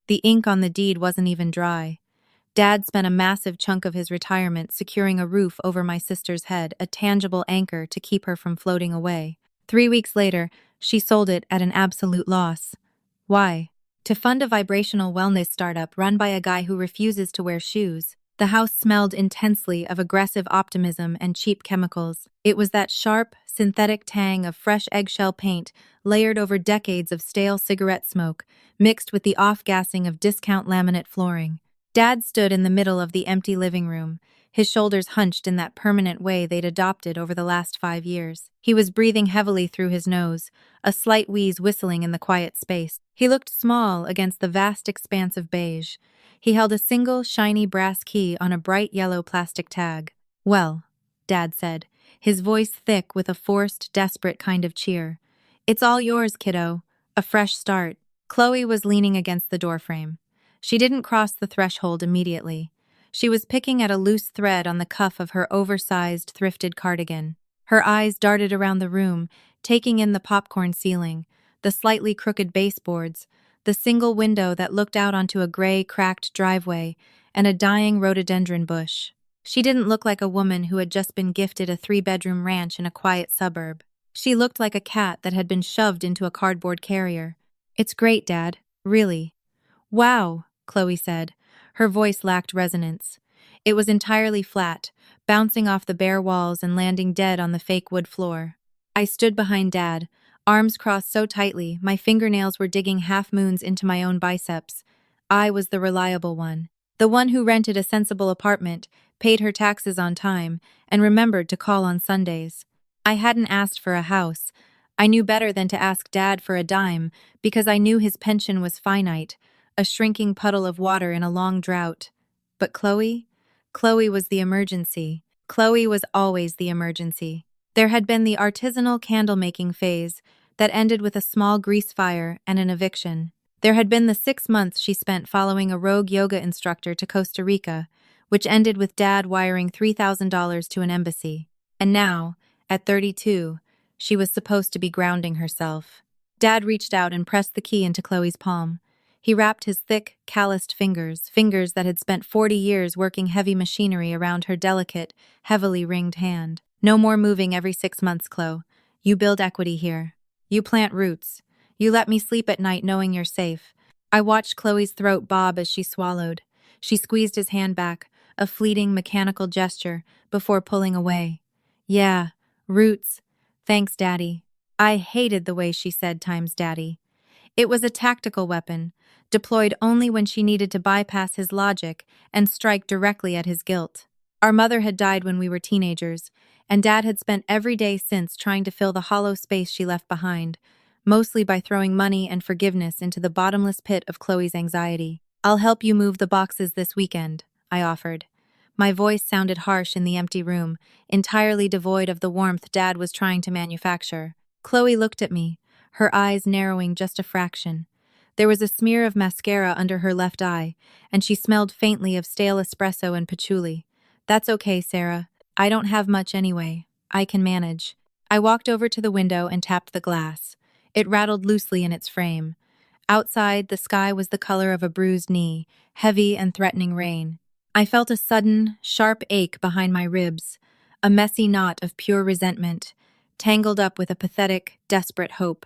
The ink on the deed wasn't even dry. Dad spent a massive chunk of his retirement securing a roof over my sister's head, a tangible anchor to keep her from floating away. 3 weeks later, she sold it at an absolute loss. Why? To fund a vibrational wellness startup run by a guy who refuses to wear shoes. The house smelled intensely of aggressive optimism and cheap chemicals. It was that sharp, synthetic tang of fresh eggshell paint layered over decades of stale cigarette smoke, mixed with the off-gassing of discount laminate flooring. Dad stood in the middle of the empty living room, his shoulders hunched in that permanent way they'd adopted over the last 5 years. He was breathing heavily through his nose, a slight wheeze whistling in the quiet space. He looked small against the vast expanse of beige. He held a single, shiny brass key on a bright yellow plastic tag. "Well," Dad said, his voice thick with a forced, desperate kind of cheer. "It's all yours, kiddo. A fresh start." Chloe was leaning against the doorframe. She didn't cross the threshold immediately. She was picking at a loose thread on the cuff of her oversized, thrifted cardigan. Her eyes darted around the room, taking in the popcorn ceiling, the slightly crooked baseboards, the single window that looked out onto a gray, cracked driveway, and a dying rhododendron bush. She didn't look like a woman who had just been gifted a 3-bedroom ranch in a quiet suburb. She looked like a cat that had been shoved into a cardboard carrier. "It's great, Dad. Really." "Wow," Chloe said. Her voice lacked resonance. It was entirely flat, bouncing off the bare walls and landing dead on the fake wood floor. I stood behind Dad, arms crossed so tightly my fingernails were digging half-moons into my own biceps. I was the reliable one. The one who rented a sensible apartment, paid her taxes on time, and remembered to call on Sundays. I hadn't asked for a house. I knew better than to ask Dad for a dime, because I knew his pension was finite, a shrinking puddle of water in a long drought. But Chloe? Chloe was the emergency. Chloe was always the emergency. There had been the artisanal candle-making phase that ended with a small grease fire and an eviction. There had been the 6 months she spent following a rogue yoga instructor to Costa Rica, which ended with Dad wiring $3,000 to an embassy. And now, at 32, she was supposed to be grounding herself. Dad reached out and pressed the key into Chloe's palm. He wrapped his thick, calloused fingers that had spent 40 years working heavy machinery around her delicate, heavily ringed hand. "No more moving every 6 months, Chloe. You build equity here. You plant roots. You let me sleep at night knowing you're safe." I watched Chloe's throat bob as she swallowed. She squeezed his hand back, a fleeting, mechanical gesture, before pulling away. "Yeah, roots. Thanks, Daddy." I hated the way she said times Daddy. It was a tactical weapon, deployed only when she needed to bypass his logic and strike directly at his guilt. Our mother had died when we were teenagers, and Dad had spent every day since trying to fill the hollow space she left behind, mostly by throwing money and forgiveness into the bottomless pit of Chloe's anxiety. "I'll help you move the boxes this weekend," I offered. My voice sounded harsh in the empty room, entirely devoid of the warmth Dad was trying to manufacture. Chloe looked at me, her eyes narrowing just a fraction. There was a smear of mascara under her left eye, and she smelled faintly of stale espresso and patchouli. "That's okay, Sarah. I don't have much anyway. I can manage." I walked over to the window and tapped the glass. It rattled loosely in its frame. Outside, the sky was the color of a bruised knee, heavy and threatening rain. I felt a sudden, sharp ache behind my ribs, a messy knot of pure resentment, tangled up with a pathetic, desperate hope.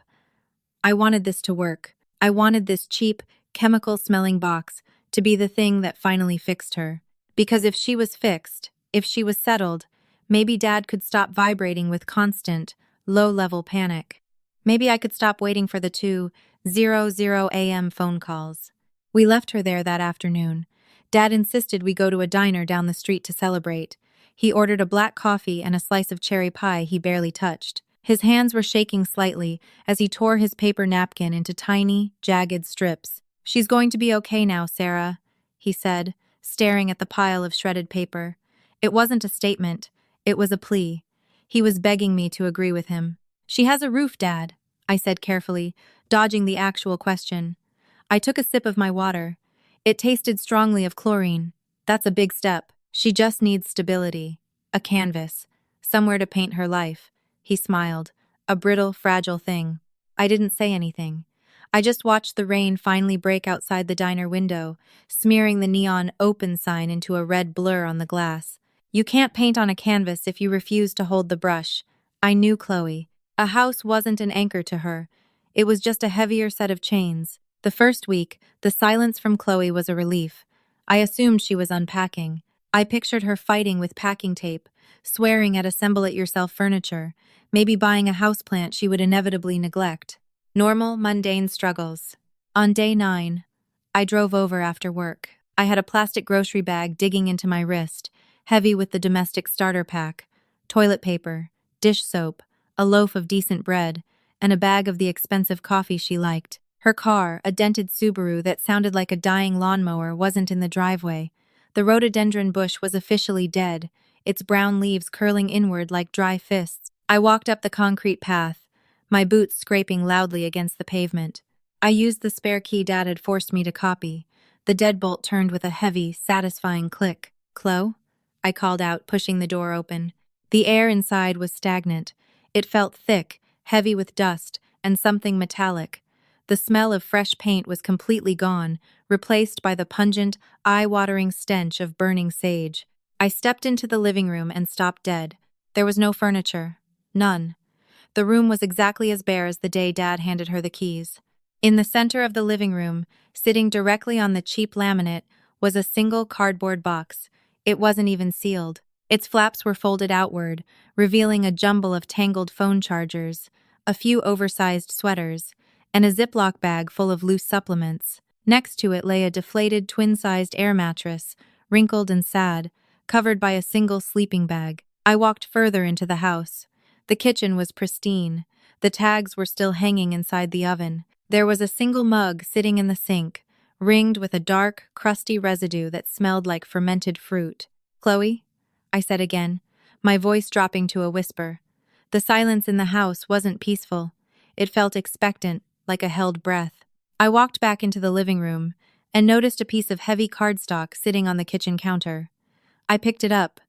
I wanted this to work. I wanted this cheap, chemical-smelling box to be the thing that finally fixed her. Because if she was fixed, if she was settled, maybe Dad could stop vibrating with constant, low-level panic. Maybe I could stop waiting for the 2:00 a.m. phone calls. We left her there that afternoon. Dad insisted we go to a diner down the street to celebrate. He ordered a black coffee and a slice of cherry pie he barely touched. His hands were shaking slightly as he tore his paper napkin into tiny, jagged strips. "She's going to be okay now, Sarah," he said, staring at the pile of shredded paper. It wasn't a statement. It was a plea. He was begging me to agree with him. "She has a roof, Dad," I said carefully, dodging the actual question. I took a sip of my water. It tasted strongly of chlorine. That's a big step. She just needs stability. A canvas. Somewhere to paint her life. He smiled. A brittle, fragile thing. I didn't say anything. I just watched the rain finally break outside the diner window, smearing the neon open sign into a red blur on the glass. You can't paint on a canvas if you refuse to hold the brush. I knew Chloe. A house wasn't an anchor to her. It was just a heavier set of chains. The first week, the silence from Chloe was a relief. I assumed she was unpacking. I pictured her fighting with packing tape, swearing at assemble-it-yourself furniture, maybe buying a houseplant she would inevitably neglect. Normal, mundane struggles. On day 9, I drove over after work. I had a plastic grocery bag digging into my wrist, heavy with the domestic starter pack, toilet paper, dish soap, a loaf of decent bread, and a bag of the expensive coffee she liked. Her car, a dented Subaru that sounded like a dying lawnmower, wasn't in the driveway. The rhododendron bush was officially dead, its brown leaves curling inward like dry fists. I walked up the concrete path, my boots scraping loudly against the pavement. I used the spare key Dad had forced me to copy. The deadbolt turned with a heavy, satisfying click. "Chloe?" I called out, pushing the door open. The air inside was stagnant. It felt thick, heavy with dust, and something metallic. The smell of fresh paint was completely gone, replaced by the pungent, eye-watering stench of burning sage. I stepped into the living room and stopped dead. There was no furniture. None. The room was exactly as bare as the day Dad handed her the keys. In the center of the living room, sitting directly on the cheap laminate, was a single cardboard box. It wasn't even sealed. Its flaps were folded outward, revealing a jumble of tangled phone chargers, a few oversized sweaters, and a Ziploc bag full of loose supplements. Next to it lay a deflated twin-sized air mattress, wrinkled and sad, covered by a single sleeping bag. I walked further into the house. The kitchen was pristine. The tags were still hanging inside the oven. There was a single mug sitting in the sink, ringed with a dark, crusty residue that smelled like fermented fruit. "Chloe?" I said again, my voice dropping to a whisper. The silence in the house wasn't peaceful. It felt expectant, like a held breath. I walked back into the living room and noticed a piece of heavy cardstock sitting on the kitchen counter. I picked it up.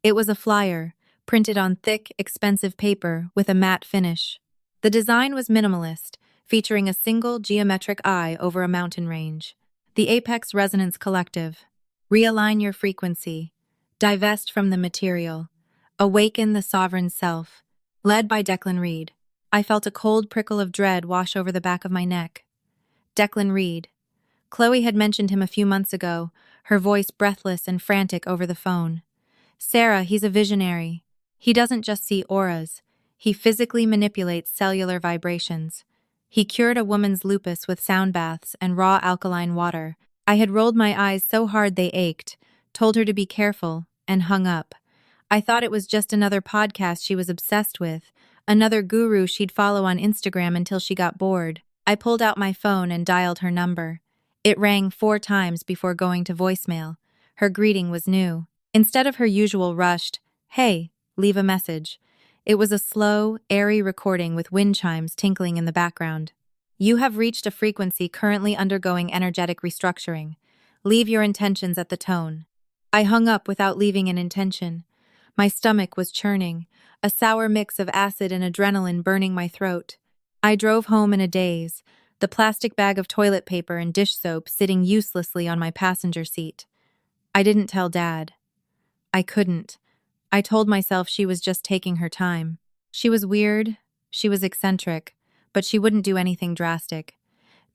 It was a flyer, printed on thick, expensive paper with a matte finish. The design was minimalist, featuring a single geometric eye over a mountain range. The Apex Resonance Collective. Realign your frequency. Divest from the material. Awaken the sovereign self. Led by Declan Reed. I felt a cold prickle of dread wash over the back of my neck. Declan Reed. Chloe had mentioned him a few months ago, her voice breathless and frantic over the phone. "Sarah, he's a visionary. He doesn't just see auras. He physically manipulates cellular vibrations. He cured a woman's lupus with sound baths and raw alkaline water." I had rolled my eyes so hard they ached, told her to be careful, and hung up. I thought it was just another podcast she was obsessed with, another guru she'd follow on Instagram until she got bored. I pulled out my phone and dialed her number. It rang 4 times before going to voicemail. Her greeting was new. Instead of her usual rushed, "Hey, leave a message," it was a slow, airy recording with wind chimes tinkling in the background. "You have reached a frequency currently undergoing energetic restructuring. Leave your intentions at the tone." I hung up without leaving an intention. My stomach was churning, a sour mix of acid and adrenaline burning my throat. I drove home in a daze, the plastic bag of toilet paper and dish soap sitting uselessly on my passenger seat. I didn't tell Dad. I couldn't. I told myself she was just taking her time. She was weird, she was eccentric, but she wouldn't do anything drastic.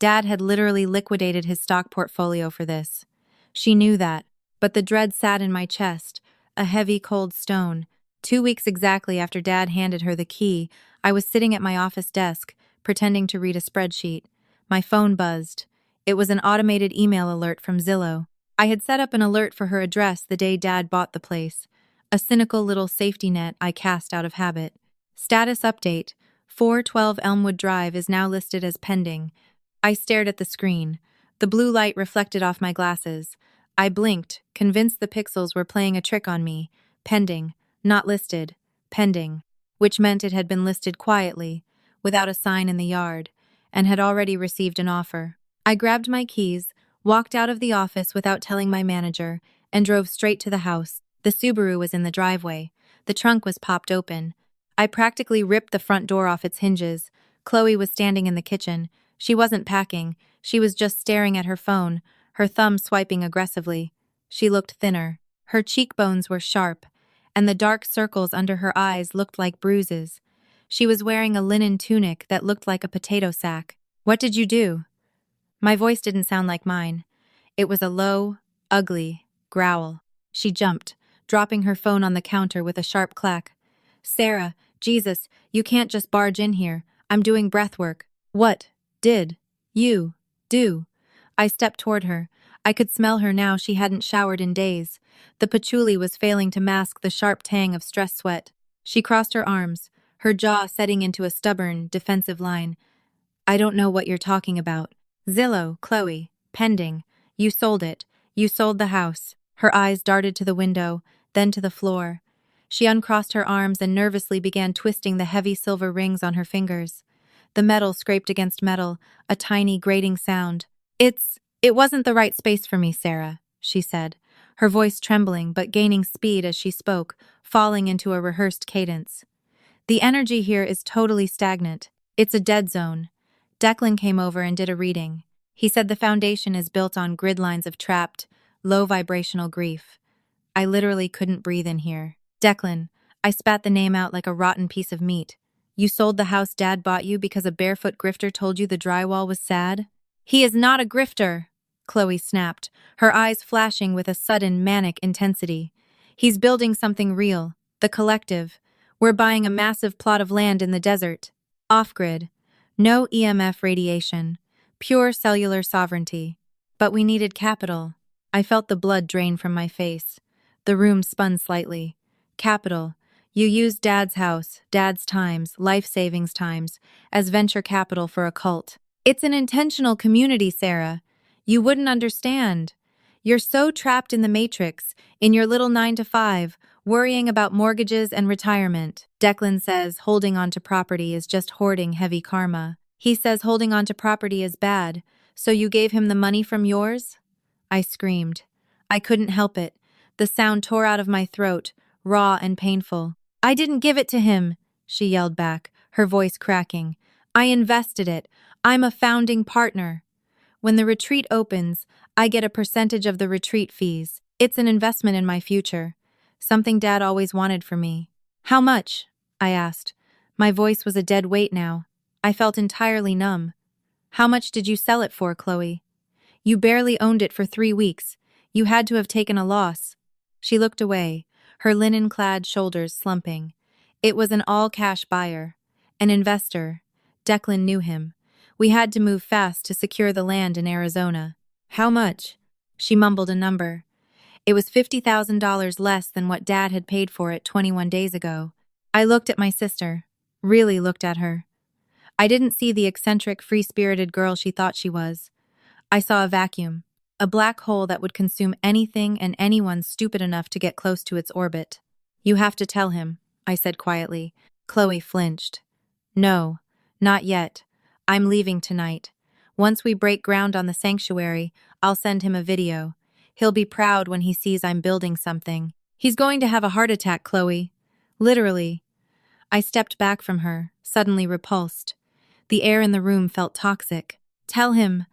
Dad had literally liquidated his stock portfolio for this. She knew that, but the dread sat in my chest, a heavy, cold stone. 2 weeks exactly after Dad handed her the key, I was sitting at my office desk, pretending to read a spreadsheet. My phone buzzed. It was an automated email alert from Zillow. I had set up an alert for her address the day Dad bought the place. A cynical little safety net I cast out of habit. Status update: 412 Elmwood Drive is now listed as pending. I stared at the screen. The blue light reflected off my glasses. I blinked, convinced the pixels were playing a trick on me. Pending, not listed, pending, which meant it had been listed quietly, without a sign in the yard, and had already received an offer. I grabbed my keys, walked out of the office without telling my manager, and drove straight to the house. The Subaru was in the driveway. The trunk was popped open. I practically ripped the front door off its hinges. Chloe was standing in the kitchen. She wasn't packing, she was just staring at her phone, her thumb swiping aggressively. She looked thinner. Her cheekbones were sharp, and the dark circles under her eyes looked like bruises. She was wearing a linen tunic that looked like a potato sack. "What did you do?" My voice didn't sound like mine. It was a low, ugly growl. She jumped, dropping her phone on the counter with a sharp clack. "Sarah, Jesus, you can't just barge in here. I'm doing breath work." "What did you do?" I stepped toward her. I could smell her now. She hadn't showered in days. The patchouli was failing to mask the sharp tang of stress sweat. She crossed her arms, her jaw setting into a stubborn, defensive line. "I don't know what you're talking about." "Zillow, Chloe. Pending. You sold it. You sold the house." Her eyes darted to the window, then to the floor. She uncrossed her arms and nervously began twisting the heavy silver rings on her fingers. The metal scraped against metal, a tiny grating sound. It wasn't the right space for me, Sarah," she said, her voice trembling but gaining speed as she spoke, falling into a rehearsed cadence. "The energy here is totally stagnant. It's a dead zone." Declan came over and did a reading. He said the foundation is built on grid lines of trapped, low vibrational grief. I literally couldn't breathe in here. "Declan," I spat the name out like a rotten piece of meat. "You sold the house Dad bought you because a barefoot grifter told you the drywall was sad?" "He is not a grifter," Chloe snapped, her eyes flashing with a sudden manic intensity. "He's building something real, the collective. We're buying a massive plot of land in the desert. Off-grid. No EMF radiation. Pure cellular sovereignty. But we needed capital." I felt the blood drain from my face. The room spun slightly. "Capital. You used Dad's house, Dad's times, life savings times, as venture capital for a cult. It's an intentional community, Sarah. You wouldn't understand. You're so trapped in the matrix, in your little 9 to 5, worrying about mortgages and retirement." Declan says holding on to property is just hoarding heavy karma. He says holding on to property is bad, so you gave him the money from yours? I screamed. I couldn't help it. The sound tore out of my throat, raw and painful. "I didn't give it to him," she yelled back, her voice cracking. "I invested it. I'm a founding partner. When the retreat opens, I get a percentage of the retreat fees. It's an investment in my future. Something Dad always wanted for me." "How much?" I asked. My voice was a dead weight now. I felt entirely numb. "How much did you sell it for, Chloe?" "You barely owned it for 3 weeks. You had to have taken a loss." She looked away, her linen-clad shoulders slumping. "It was an all-cash buyer. An investor. Declan knew him. We had to move fast to secure the land in Arizona." "How much?" She mumbled a number. "It was $50,000 less than what Dad had paid for it 21 days ago." I looked at my sister. Really looked at her. I didn't see the eccentric, free-spirited girl she thought she was. I saw a vacuum. A black hole that would consume anything and anyone stupid enough to get close to its orbit. "You have to tell him," I said quietly. Chloe flinched. "No, not yet. I'm leaving tonight. Once we break ground on the sanctuary, I'll send him a video. He'll be proud when he sees I'm building something. He's going to have a heart attack, Chloe. Literally." I stepped back from her, suddenly repulsed. The air in the room felt toxic. Tell him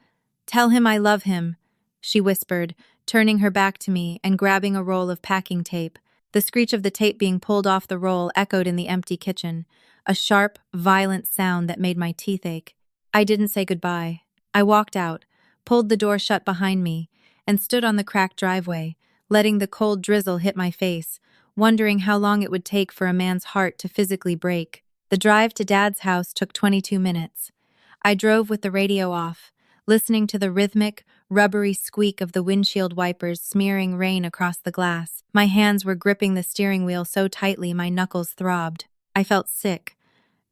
I love him," she whispered, turning her back to me and grabbing a roll of packing tape. The screech of the tape being pulled off the roll echoed in the empty kitchen, a sharp, violent sound that made my teeth ache. I didn't say goodbye. I walked out, pulled the door shut behind me, and stood on the cracked driveway, letting the cold drizzle hit my face, wondering how long it would take for a man's heart to physically break. The drive to Dad's house took 22 minutes. I drove with the radio off, listening to the rhythmic, rubbery squeak of the windshield wipers smearing rain across the glass. My hands were gripping the steering wheel so tightly my knuckles throbbed. I felt sick.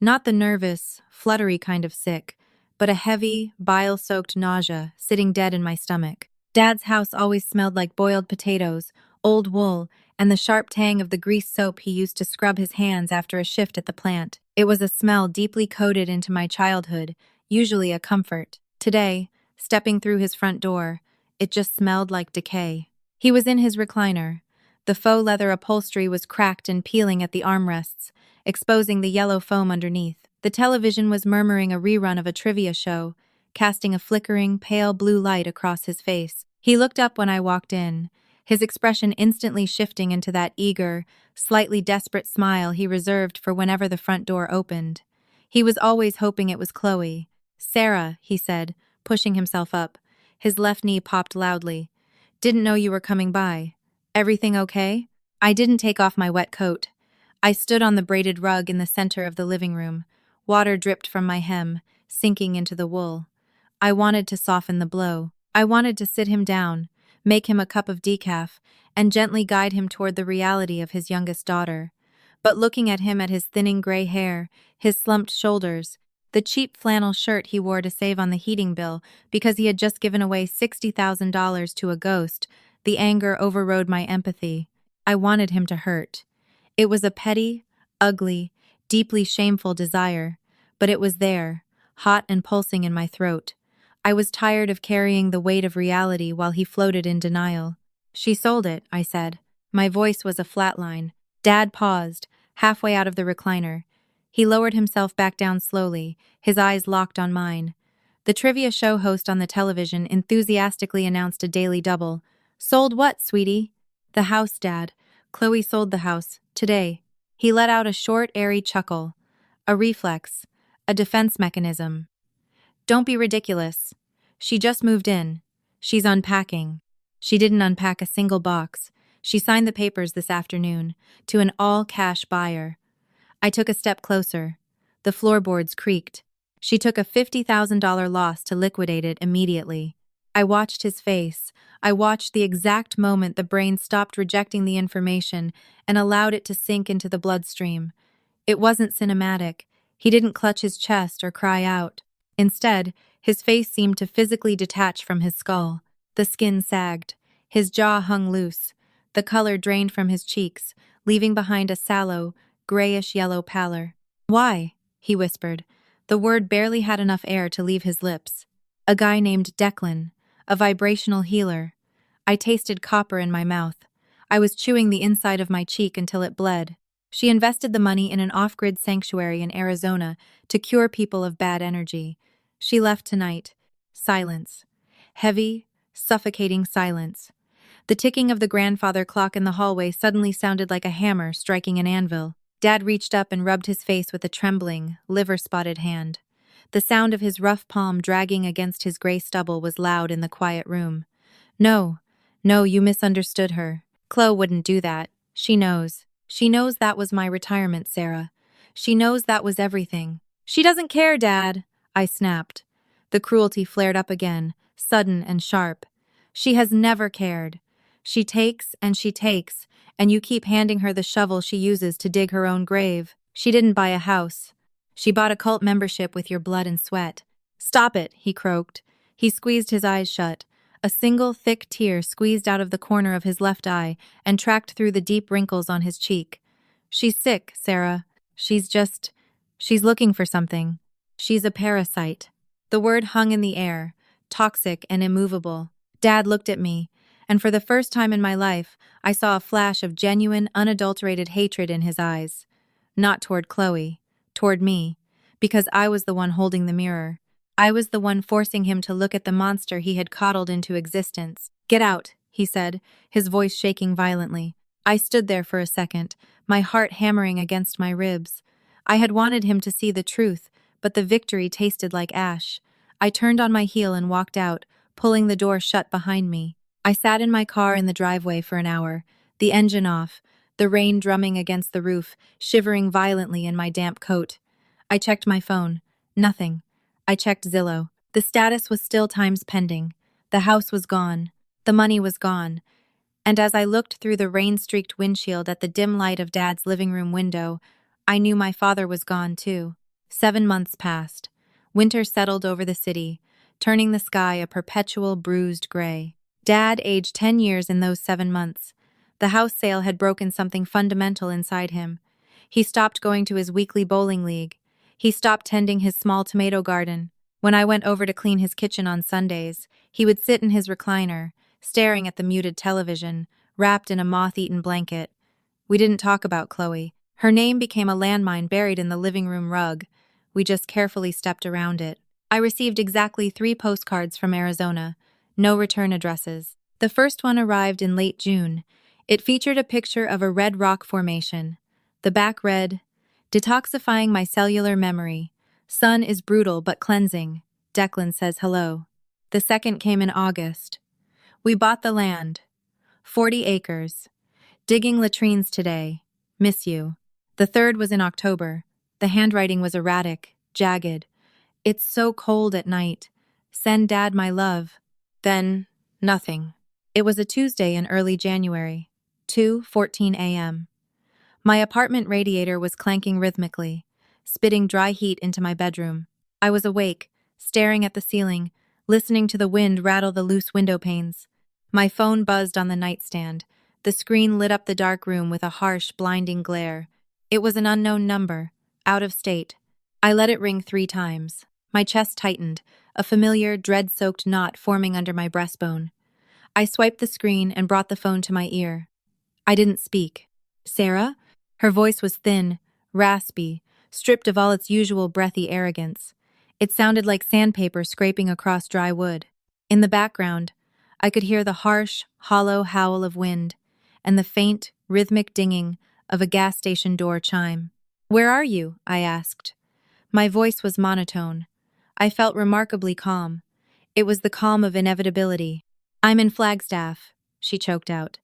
Not the nervous, fluttery kind of sick, but a heavy, bile-soaked nausea sitting dead in my stomach. Dad's house always smelled like boiled potatoes, old wool, and the sharp tang of the grease soap he used to scrub his hands after a shift at the plant. It was a smell deeply coded into my childhood, usually a comfort. Today, stepping through his front door, it just smelled like decay. He was in his recliner. The faux leather upholstery was cracked and peeling at the armrests, exposing the yellow foam underneath. The television was murmuring a rerun of a trivia show, casting a flickering, pale blue light across his face. He looked up when I walked in, his expression instantly shifting into that eager, slightly desperate smile he reserved for whenever the front door opened. He was always hoping it was Chloe. "Sarah," he said, pushing himself up. His left knee popped loudly. "Didn't know you were coming by. Everything okay?" I didn't take off my wet coat. I stood on the braided rug in the center of the living room. Water dripped from my hem, sinking into the wool. I wanted to soften the blow. I wanted to sit him down, make him a cup of decaf, and gently guide him toward the reality of his youngest daughter. But looking at him, at his thinning gray hair, his slumped shoulders, the cheap flannel shirt he wore to save on the heating bill because he had just given away $60,000 to a ghost, the anger overrode my empathy. I wanted him to hurt. It was a petty, ugly, deeply shameful desire, but it was there, hot and pulsing in my throat. I was tired of carrying the weight of reality while he floated in denial. "She sold it," I said. My voice was a flat line. Dad paused, halfway out of the recliner. He lowered himself back down slowly, his eyes locked on mine. The trivia show host on the television enthusiastically announced a daily double. "Sold what, sweetie?" "The house, Dad. Chloe sold the house, today." He let out a short, airy chuckle. A reflex. A defense mechanism. "Don't be ridiculous. She just moved in. She's unpacking." She didn't unpack a single box. She signed the papers this afternoon, to an all-cash buyer. I took a step closer. The floorboards creaked. She took a $50,000 loss to liquidate it immediately. I watched his face. I watched the exact moment the brain stopped rejecting the information and allowed it to sink into the bloodstream. It wasn't cinematic. He didn't clutch his chest or cry out. Instead, his face seemed to physically detach from his skull. The skin sagged. His jaw hung loose. The color drained from his cheeks, leaving behind a sallow, grayish-yellow pallor. "Why?" he whispered. The word barely had enough air to leave his lips. "A guy named Declan, a vibrational healer." I tasted copper in my mouth. I was chewing the inside of my cheek until it bled. "She invested the money in an off-grid sanctuary in Arizona to cure people of bad energy. She left tonight." Silence. Heavy, suffocating silence. The ticking of the grandfather clock in the hallway suddenly sounded like a hammer striking an anvil. Dad reached up and rubbed his face with a trembling, liver-spotted hand. The sound of his rough palm dragging against his gray stubble was loud in the quiet room. "No, no, you misunderstood her. Chloe wouldn't do that. She knows. She knows that was my retirement, Sarah. She knows that was everything." "She doesn't care, Dad," I snapped. The cruelty flared up again, sudden and sharp. "She has never cared. She takes, and you keep handing her the shovel she uses to dig her own grave. She didn't buy a house. She bought a cult membership with your blood and sweat." "Stop it," he croaked. He squeezed his eyes shut. A single thick tear squeezed out of the corner of his left eye and tracked through the deep wrinkles on his cheek. "She's sick, Sarah. She's looking for something. She's a parasite." The word hung in the air, toxic and immovable. Dad looked at me, and for the first time in my life, I saw a flash of genuine, unadulterated hatred in his eyes. Not toward Chloe, toward me, because I was the one holding the mirror. I was the one forcing him to look at the monster he had coddled into existence. "Get out," he said, his voice shaking violently. I stood there for a second, my heart hammering against my ribs. I had wanted him to see the truth, but the victory tasted like ash. I turned on my heel and walked out, pulling the door shut behind me. I sat in my car in the driveway for an hour, the engine off, the rain drumming against the roof, shivering violently in my damp coat. I checked my phone. Nothing. I checked Zillow. The status was still times pending. The house was gone. The money was gone. And as I looked through the rain-streaked windshield at the dim light of Dad's living room window, I knew my father was gone too. 7 months passed. Winter settled over the city, turning the sky a perpetual bruised gray. Dad aged 10 years in those 7 months. The house sale had broken something fundamental inside him. He stopped going to his weekly bowling league. He stopped tending his small tomato garden. When I went over to clean his kitchen on Sundays, he would sit in his recliner, staring at the muted television, wrapped in a moth-eaten blanket. We didn't talk about Chloe. Her name became a landmine buried in the living room rug. We just carefully stepped around it. I received exactly 3 postcards from Arizona, no return addresses. The first one arrived in late June. It featured a picture of a red rock formation. The back read, "Detoxifying my cellular memory. Sun is brutal but cleansing. Declan says hello." The second came in August. "We bought the land. 40 acres. Digging latrines today. Miss you." The third was in October. The handwriting was erratic, jagged. "It's so cold at night. Send Dad my love." Then, nothing. It was a Tuesday in early January, 2:14 a.m. My apartment radiator was clanking rhythmically, spitting dry heat into my bedroom. I was awake, staring at the ceiling, listening to the wind rattle the loose window panes. My phone buzzed on the nightstand. The screen lit up the dark room with a harsh, blinding glare. It was an unknown number, out of state. I let it ring 3 times. My chest tightened, a familiar, dread-soaked knot forming under my breastbone. I swiped the screen and brought the phone to my ear. I didn't speak. "Sarah?" Her voice was thin, raspy, stripped of all its usual breathy arrogance. It sounded like sandpaper scraping across dry wood. In the background, I could hear the harsh, hollow howl of wind and the faint, rhythmic dinging of a gas station door chime. "Where are you?" I asked. My voice was monotone. I felt remarkably calm. It was the calm of inevitability. "I'm in Flagstaff," she choked out.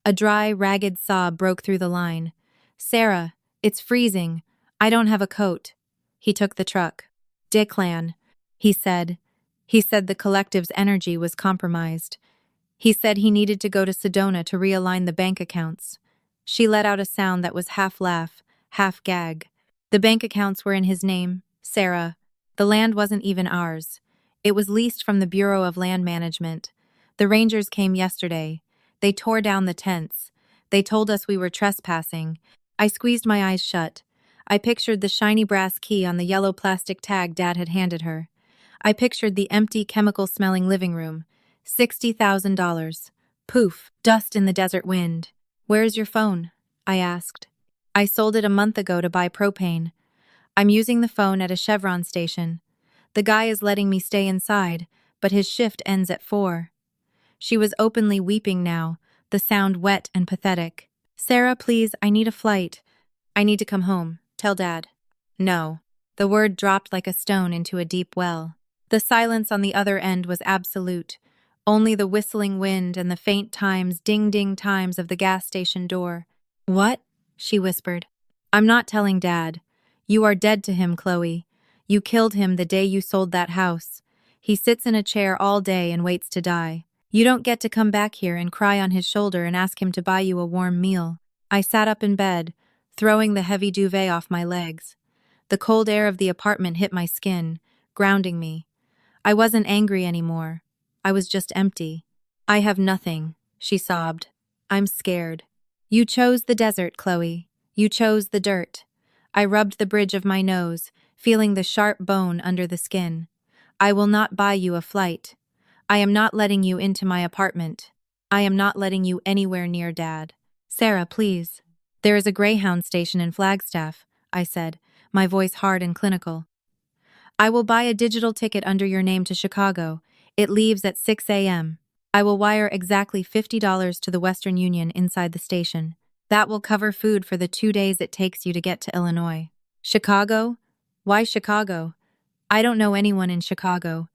A dry, ragged sob broke through the line. "Sarah, it's freezing. I don't have a coat." He took the truck. "Declan," he said. He said the collective's energy was compromised. He said he needed to go to Sedona to realign the bank accounts. She let out a sound that was half laugh, half gag. "The bank accounts were in his name, Sarah. The land wasn't even ours. It was leased from the Bureau of Land Management. The rangers came yesterday. They tore down the tents. They told us we were trespassing." I squeezed my eyes shut. I pictured the shiny brass key on the yellow plastic tag Dad had handed her. I pictured the empty, chemical-smelling living room. $60,000. Poof, dust in the desert wind. "Where's your phone?" I asked. "I sold it a month ago to buy propane. I'm using the phone at a Chevron station. The guy is letting me stay inside, but his shift ends at 4. She was openly weeping now, the sound wet and pathetic. "Sarah, please, I need a flight. I need to come home. Tell Dad." "No." The word dropped like a stone into a deep well. The silence on the other end was absolute. Only the whistling wind and the faint times, ding-ding times of the gas station door. "What?" she whispered. "I'm not telling Dad. You are dead to him, Chloe. You killed him the day you sold that house. He sits in a chair all day and waits to die. You don't get to come back here and cry on his shoulder and ask him to buy you a warm meal." I sat up in bed, throwing the heavy duvet off my legs. The cold air of the apartment hit my skin, grounding me. I wasn't angry anymore. I was just empty. "I have nothing," she sobbed. "I'm scared." "You chose the desert, Chloe. You chose the dirt." I rubbed the bridge of my nose, feeling the sharp bone under the skin. "I will not buy you a flight. I am not letting you into my apartment. I am not letting you anywhere near Dad." "Sarah, please." "There is a Greyhound station in Flagstaff," I said, my voice hard and clinical. "I will buy a digital ticket under your name to Chicago. It leaves at 6 a.m. I will wire exactly $50 to the Western Union inside the station. That will cover food for the 2 days it takes you to get to Illinois." "Chicago? Why Chicago? I don't know anyone in Chicago."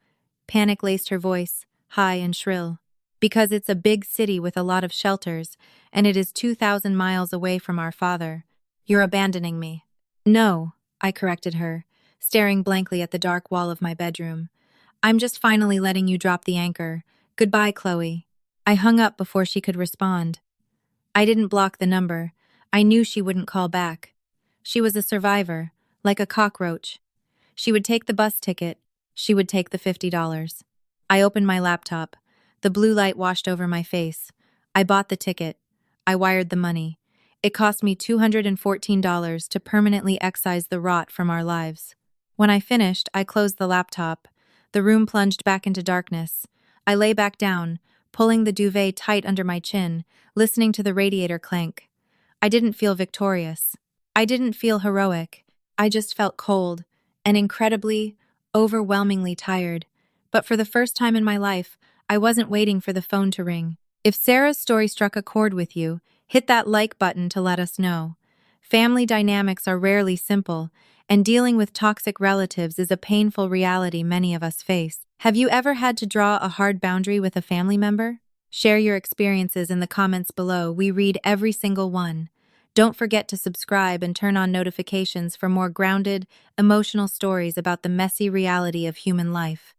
Panic laced her voice, high and shrill. "Because it's a big city with a lot of shelters, and it is 2,000 miles away from our father. You're abandoning me." "No," I corrected her, staring blankly at the dark wall of my bedroom. "I'm just finally letting you drop the anchor. Goodbye, Chloe." I hung up before she could respond. I didn't block the number. I knew she wouldn't call back. She was a survivor, like a cockroach. She would take the bus ticket. She would take the $50. I opened my laptop. The blue light washed over my face. I bought the ticket. I wired the money. It cost me $214 to permanently excise the rot from our lives. When I finished, I closed the laptop. The room plunged back into darkness. I lay back down, pulling the duvet tight under my chin, listening to the radiator clank. I didn't feel victorious. I didn't feel heroic. I just felt cold and incredibly, overwhelmingly tired. But for the first time in my life, I wasn't waiting for the phone to ring. If Sarah's story struck a chord with you, hit that like button to let us know. Family dynamics are rarely simple, and dealing with toxic relatives is a painful reality many of us face. Have you ever had to draw a hard boundary with a family member? Share your experiences in the comments below. We read every single one. Don't forget to subscribe and turn on notifications for more grounded, emotional stories about the messy reality of human life.